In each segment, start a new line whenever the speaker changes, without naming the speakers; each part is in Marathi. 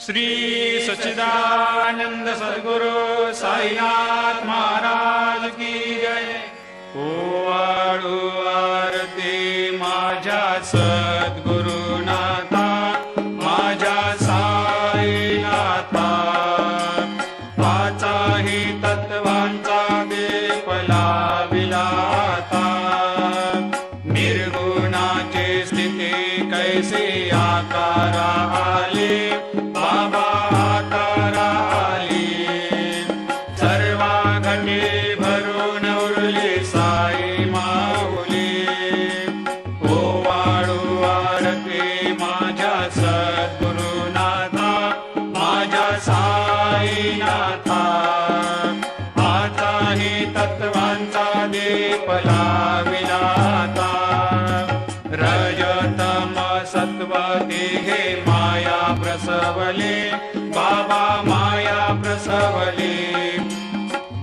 श्री सच्चिदानंद सद्गुरु साईनाथ महाराज की जय। ओवाळू आरती माझ्या सद्गुरुनाथा, माझ्या साईनाथा, पाचाही तत्वांचा दीप लाविला आता। निर्गुणाची स्थिती कैसी आकारा आली, बाबा आकारा आली। सर्वा घटी भरून उरली साई माऊली। ओवाळू आरती माझ्या सद्गुरुनाथा, माझ्या साईनाथा, आताही तत्वांचा दीप लाविला आता। रजतम सत्व तिघे माया प्रसवले, बाबा माया प्रसवले।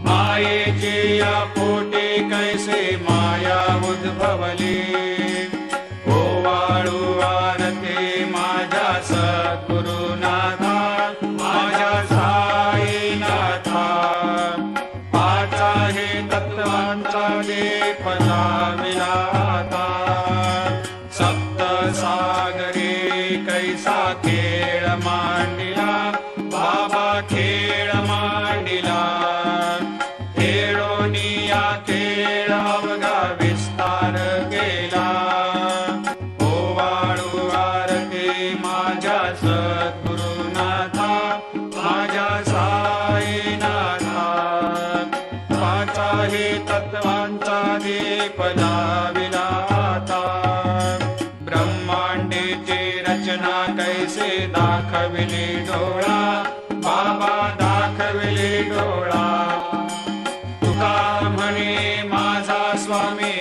मायेची या पोटी कैसे माया उद्भवली। ओवाळू आरती माझ्या सद्गुरुनाथा, माझ्या साईनाथा, पाचाही तत्वांचा दीप लाविला आता। सप्त सागरी कैसा खेळ मांडिला, बाबा खेळ मांडिला। खेळोनिया खेळ अवघा विस्तार केला। ओवाळू आरती माझ्या सद्गुरुनाथा, माझ्या साईनाथा, पाचाही तत्वांचा दीप लाविला आता। ब्रह्मांडीची रचना कैसे दाखविली डोळा, बाबा दाखविली डोळा। तुका म्हणे माझा स्वामी